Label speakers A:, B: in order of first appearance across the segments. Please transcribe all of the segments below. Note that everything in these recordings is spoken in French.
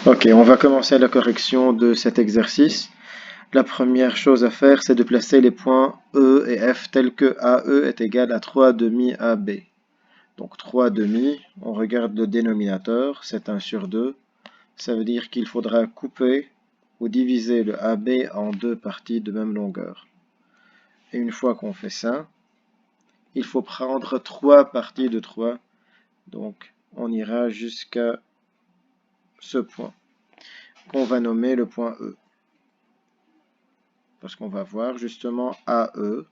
A: Ok, on va commencer la correction de cet exercice. La première chose à faire, c'est de placer les points E et F tels que AE est égal à 3 demi AB. Donc 3 demi, on regarde le dénominateur, c'est 1 sur 2. Ça veut dire qu'il faudra couper ou diviser le AB en deux parties de même longueur. Et une fois qu'on fait ça, il faut prendre 3 parties de 3. Donc on ira jusqu'à ce point, qu'on va nommer le point E. Parce qu'on va voir justement AE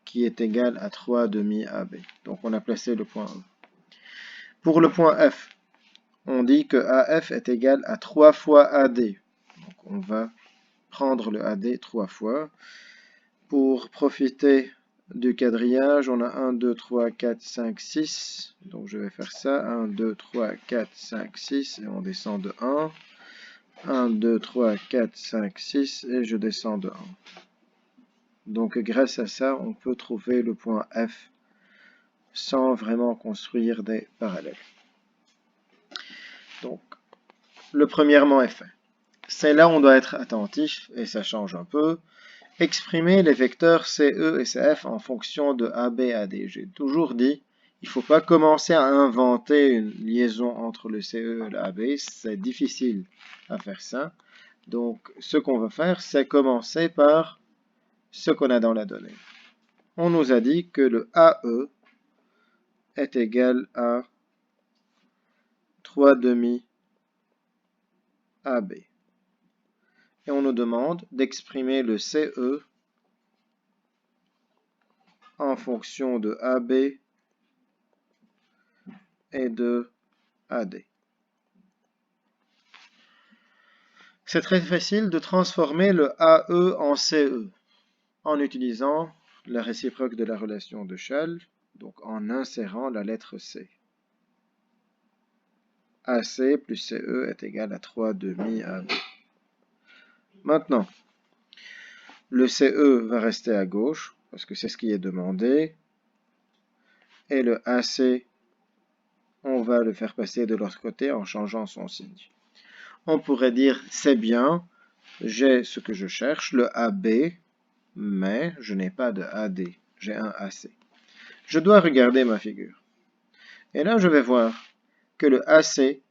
A: qui est égal à 3 demi AB. Donc on a placé le point E. Pour le point F, on dit que AF est égal à 3 fois AD. Donc on va prendre le AD 3 fois. Pour profiter du quadrillage, on a 1, 2, 3, 4, 5, 6. Donc je vais faire ça. 1, 2, 3, 4, 5, 6. Et on descend de 1. 1, 2, 3, 4, 5, 6. Et je descends de 1. Donc grâce à ça, on peut trouver le point F sans vraiment construire des parallèles. Donc, le premièrement est fait. C'est là où on doit être attentif, et ça change un peu. Exprimer les vecteurs CE et CF en fonction de AB et AD. J'ai toujours dit, il ne faut pas commencer à inventer une liaison entre le CE et le AB. C'est difficile à faire ça. Donc, ce qu'on va faire, c'est commencer par ce qu'on a dans la donnée. On nous a dit que le AE est égal à 3 demi AB. Et on nous demande d'exprimer le CE en fonction de AB et de AD. C'est très facile de transformer le AE en CE en utilisant la réciproque de la relation de Schall, donc en insérant la lettre C. AC plus CE est égal à 3 demi AB. Maintenant, le CE va rester à gauche, parce que c'est ce qui est demandé, et le AC, on va le faire passer de l'autre côté en changeant son signe. On pourrait dire, c'est bien, j'ai ce que je cherche, le AB, mais je n'ai pas de AD, j'ai un AC. Je dois regarder ma figure. Et là, je vais voir que le AC,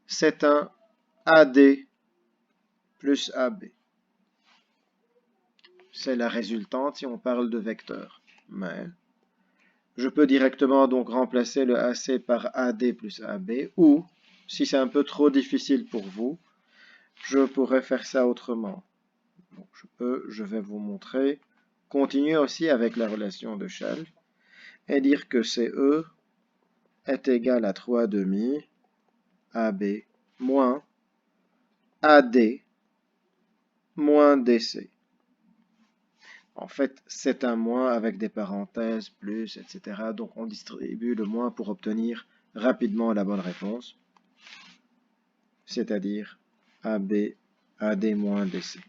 A: c'est un AD plus AB. C'est la résultante si on parle de vecteur. Mais je peux directement donc remplacer le AC par AD plus AB, ou, si c'est un peu trop difficile pour vous, je pourrais faire ça autrement. Donc je vais vous montrer. Continuer aussi avec la relation de Schall et dire que CE est égal à 3 demi AB moins AD moins DC. En fait, c'est un moins avec des parenthèses, plus, etc. Donc on distribue le moins pour obtenir rapidement la bonne réponse, c'est-à-dire AB, AD moins DC.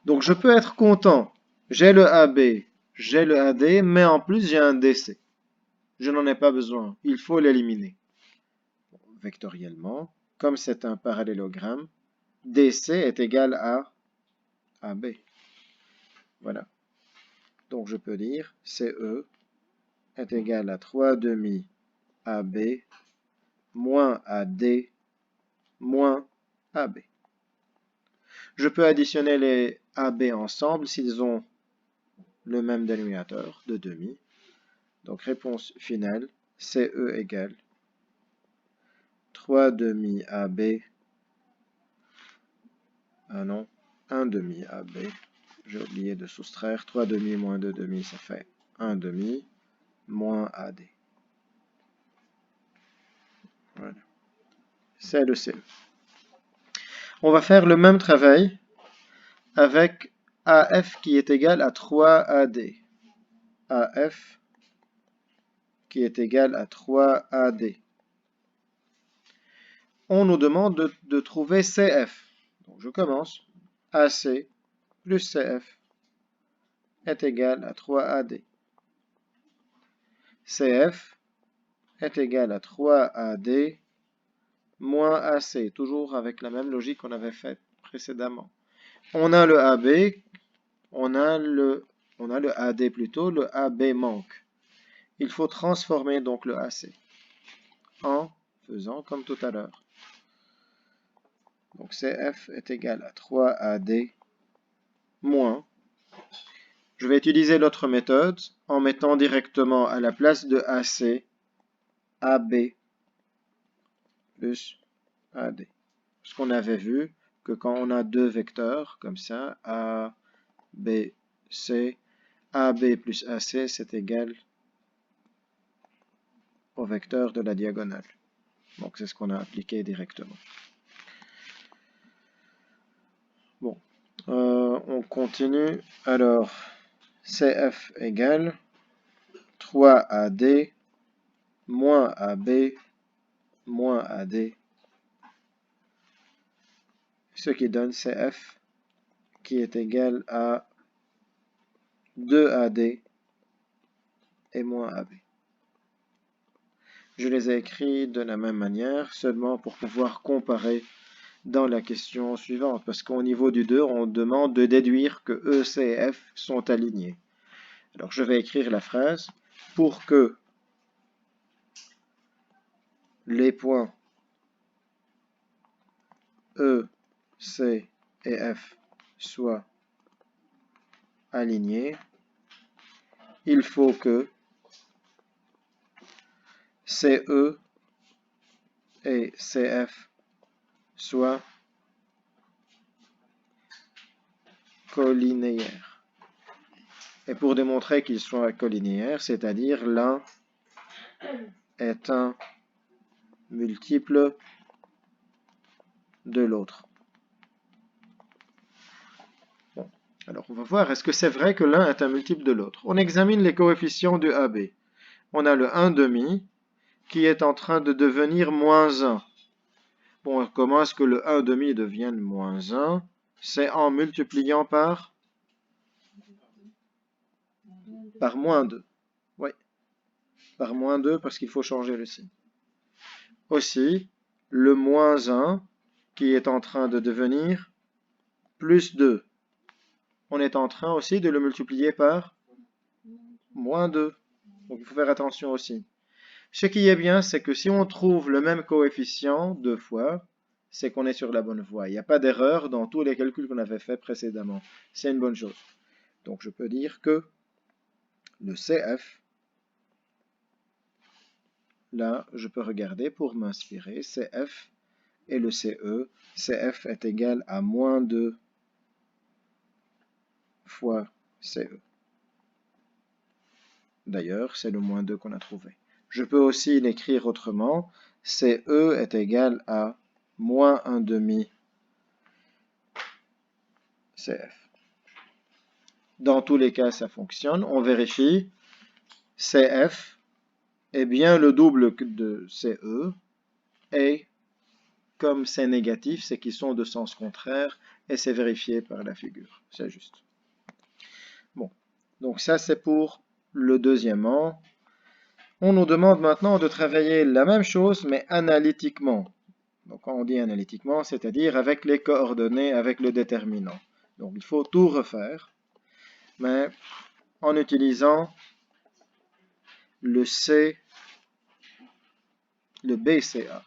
A: Donc je peux être content. J'ai le AB, j'ai le AD, mais en plus j'ai un DC. Je n'en ai pas besoin. Il faut l'éliminer. Vectoriellement, comme c'est un parallélogramme, DC est égal à AB. Voilà. Donc je peux dire CE est égal à 3 demi AB moins AD moins AB. Je peux additionner les AB ensemble s'ils ont le même dénominateur de demi. Donc réponse finale, CE égale 3 demi AB, ah non, 1 demi AB. J'ai oublié de soustraire, 3 demi moins 2 demi, ça fait 1 demi moins AD. Voilà, c'est le CE. On va faire le même travail avec AF qui est égal à 3AD. AF qui est égal à 3AD. On nous demande de trouver CF. Donc je commence. AC plus CF est égal à 3AD. CF est égal à 3AD moins AC, toujours avec la même logique qu'on avait faite précédemment. On a le AB, on a le AD plutôt, le AB manque. Il faut transformer donc le AC en faisant comme tout à l'heure. Donc CF est égal à 3AD moins. Je vais utiliser l'autre méthode en mettant directement à la place de AC, AB plus AD. Parce qu'on avait vu que quand on a deux vecteurs comme ça, A, B, C, AB plus AC, c'est égal au vecteur de la diagonale. Donc c'est ce qu'on a appliqué directement. Bon, on continue. Alors, CF égale 3AD moins AB moins AD, ce qui donne CF qui est égal à 2AD et moins AB. Je les ai écrits de la même manière, seulement pour pouvoir comparer dans la question suivante, parce qu'au niveau du 2, on demande de déduire que E, C et F sont alignés. Alors je vais écrire la phrase pour que les points E, C et F soient alignés, il faut que CE et CF soient collinéaires. Et pour démontrer qu'ils soient collinéaires, c'est-à-dire l'un est un multiple de l'autre. Bon. Alors on va voir, est-ce que c'est vrai que l'un est un multiple de l'autre? On examine les coefficients du AB. On a le 1,5 qui est en train de devenir moins 1. Bon, comment est-ce que le 1,5 devienne moins 1? C'est en multipliant par moins 2. Oui, par moins 2 parce qu'il faut changer le signe. Aussi, le moins 1 qui est en train de devenir plus 2. On est en train aussi de le multiplier par moins 2. Donc il faut faire attention aussi. Ce qui est bien, c'est que si on trouve le même coefficient deux fois, c'est qu'on est sur la bonne voie. Il n'y a pas d'erreur dans tous les calculs qu'on avait fait précédemment. C'est une bonne chose. Donc je peux dire que le CF, là, je peux regarder pour m'inspirer, CF et le CE. CF est égal à moins 2 fois CE. D'ailleurs, c'est le moins 2 qu'on a trouvé. Je peux aussi l'écrire autrement. CE est égal à moins 1,5 CF. Dans tous les cas, ça fonctionne. On vérifie. CF est bien le double de CE. Et comme c'est négatif, c'est qu'ils sont de sens contraire. Et c'est vérifié par la figure. C'est juste. Bon. Donc ça, c'est pour le deuxièmement. On nous demande maintenant de travailler la même chose, mais analytiquement. Donc quand on dit analytiquement, c'est-à-dire avec les coordonnées, avec le déterminant. Donc il faut tout refaire, mais en utilisant le BCA.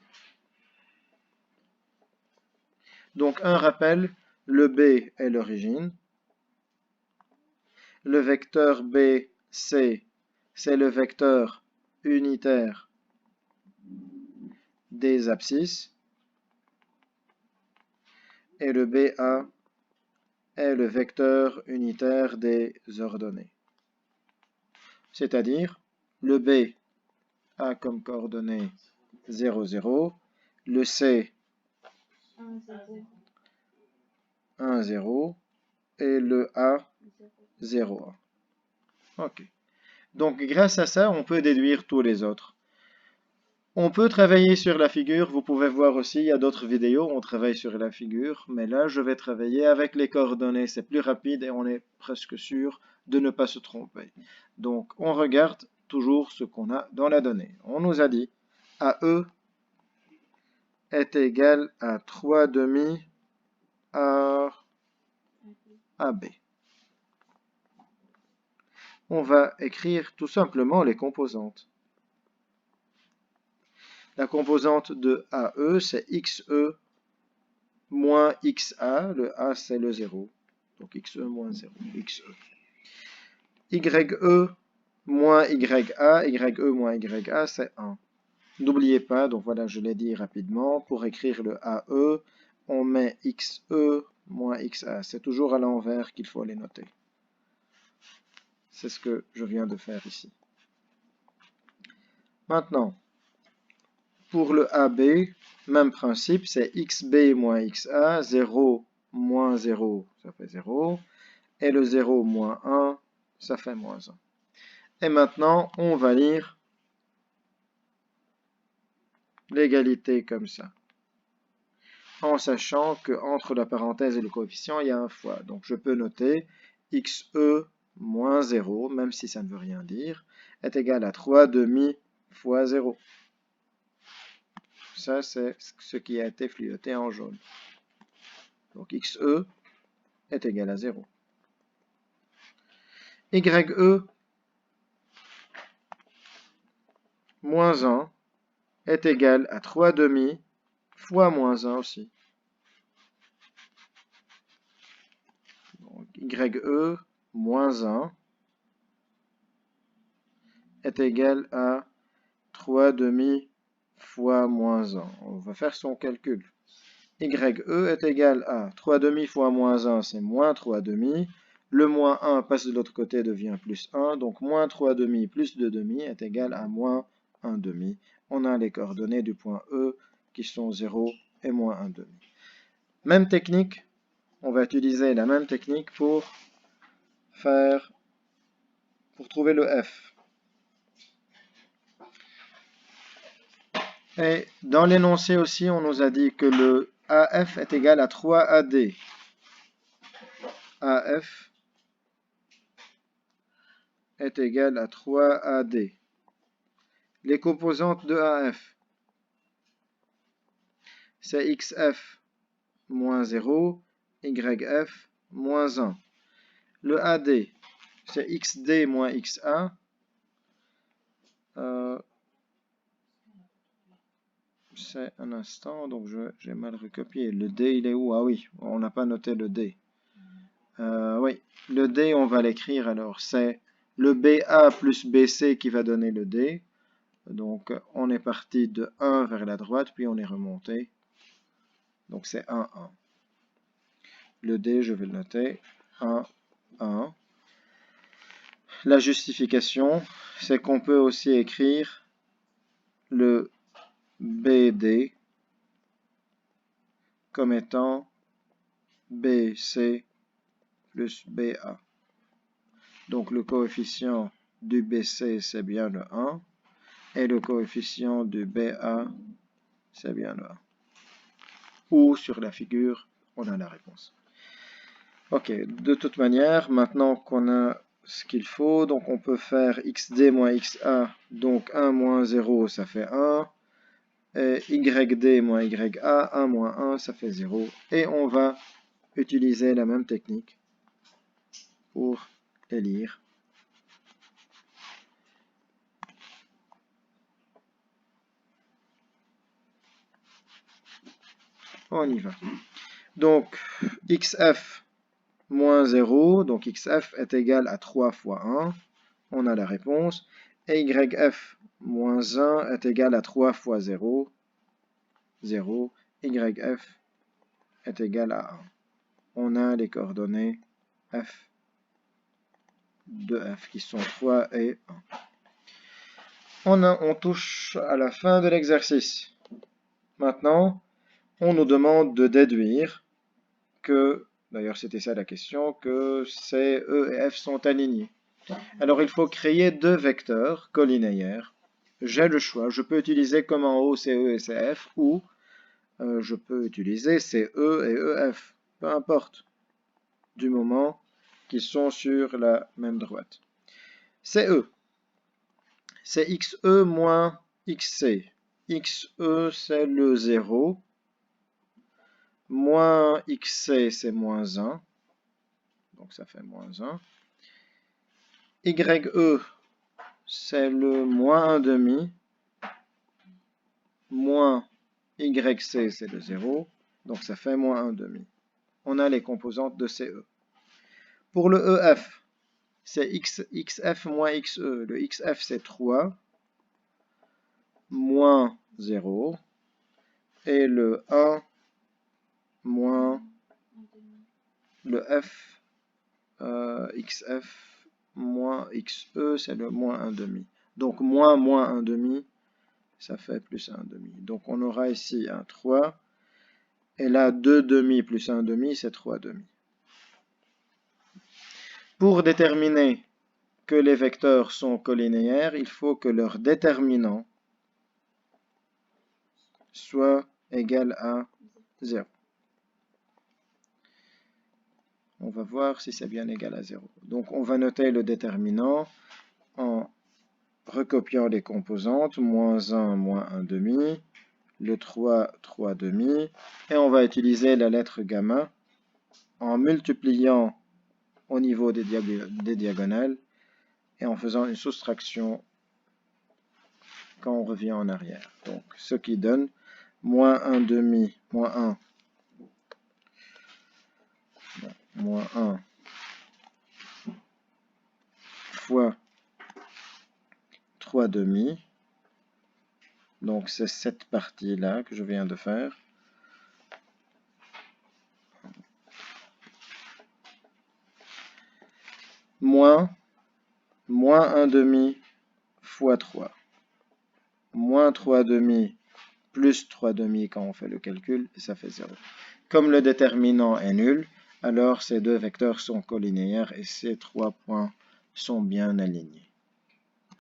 A: Donc un rappel, le B est l'origine. Le vecteur BC, c'est le vecteur unitaire des abscisses. Et le BA est le vecteur unitaire des ordonnées. C'est-à-dire, le B a comme coordonnées 0, 0, le C 1, 0 et le A 0, 1. Ok. Donc grâce à ça, on peut déduire tous les autres. On peut travailler sur la figure, vous pouvez voir aussi, il y a d'autres vidéos, on travaille sur la figure, mais là je vais travailler avec les coordonnées, c'est plus rapide et on est presque sûr de ne pas se tromper. Donc on regarde toujours ce qu'on a dans la donnée. On nous a dit AE est égal à 3 demi à AB. On va écrire tout simplement les composantes. La composante de AE, c'est XE moins XA. Le A, c'est le 0. Donc XE moins 0. XE. YE moins YA. YE moins YA, c'est 1. N'oubliez pas, donc voilà, je l'ai dit rapidement, pour écrire le AE, on met XE moins XA. C'est toujours à l'envers qu'il faut les noter. C'est ce que je viens de faire ici. Maintenant, pour le AB, même principe, c'est XB moins XA, 0 moins 0, ça fait 0, et le 0 moins 1, ça fait moins 1. Et maintenant, on va lire l'égalité comme ça, en sachant qu'entre la parenthèse et le coefficient, il y a un fois. Donc je peux noter XE moins 0, même si ça ne veut rien dire, est égal à 3 demi fois 0. Ça, c'est ce qui a été fluoté en jaune. Donc XE est égal à 0. YE moins 1 est égal à 3 demi fois moins 1 aussi. Donc, YE moins 1 est égal à 3 demi fois moins 1. On va faire son calcul. YE est égal à 3 demi fois moins 1, c'est moins 3 demi. Le moins 1 passe de l'autre côté, devient plus 1. Donc moins 3 demi plus 2 demi est égal à moins 1 demi. On a les coordonnées du point E qui sont 0 et moins 1 demi. Même technique, on va utiliser la même technique pour trouver le F. Et dans l'énoncé aussi, on nous a dit que le AF est égal à 3AD. AF est égal à 3AD. Les composantes de AF, c'est XF moins 0, YF moins 1. Le AD, c'est XD moins XA. C'est un instant, donc j'ai mal recopié. Le D, il est où? Ah oui, on n'a pas noté le D. Oui, le D, on va l'écrire alors. C'est le BA plus BC qui va donner le D. Donc, on est parti de 1 vers la droite, puis on est remonté. Donc, c'est 1, 1. Le D, je vais le noter. 1, 1. La justification, c'est qu'on peut aussi écrire le BD comme étant BC plus BA. Donc, le coefficient du BC, c'est bien le 1. Et le coefficient du BA, c'est bien le 1. Ou sur la figure, on a la réponse. Ok, de toute manière, maintenant qu'on a ce qu'il faut, donc on peut faire XD moins XA, donc 1 moins 0, ça fait 1. Et YD moins YA, 1 moins 1, ça fait 0. Et on va utiliser la même technique pour les lire. On y va. Donc, XF moins 0, donc XF est égal à 3 fois 1. On a la réponse. Et YF moins 1 est égal à 3 fois 0. 0. YF est égal à 1. On a les coordonnées F de F qui sont 3 et 1. On touche à la fin de l'exercice. Maintenant, on nous demande de déduire que, d'ailleurs c'était ça la question, que C, E et F sont alignés. Alors il faut créer deux vecteurs collinéaires. J'ai le choix, je peux utiliser comme en haut CE et CF ou je peux utiliser CE et EF, peu importe, du moment qu'ils sont sur la même droite. CE, c'est XE moins XC. XE, c'est le 0. Moins XC, c'est moins 1. Donc ça fait moins 1. YE, c'est le moins 1,5. Moins YC, c'est le 0. Donc ça fait moins 1,5. On a les composantes de CE. Pour le EF, c'est XF moins XE. Le XF, c'est 3 moins 0. Et le 1 moins le F, XF moins XE, c'est le moins 1,5. Donc moins 1,5, ça fait plus 1,5. Donc on aura ici un 3. Et là, 2 demi plus 1 demi, c'est 3 demi. Pour déterminer que les vecteurs sont collinéaires, il faut que leur déterminant soit égal à 0. On va voir si c'est bien égal à 0. Donc on va noter le déterminant en recopiant les composantes, moins 1, moins 1 demi, le 3, 3 demi, et on va utiliser la lettre gamma en multipliant au niveau des diagonales et en faisant une soustraction quand on revient en arrière. Donc ce qui donne moins 1 demi, moins 1 fois 3 demi. Donc c'est cette partie-là que je viens de faire. Moins 1 demi fois 3. Moins 3 demi plus 3 demi quand on fait le calcul, et ça fait 0. Comme le déterminant est nul, alors ces deux vecteurs sont collinéaires et ces 3 points sont bien alignés.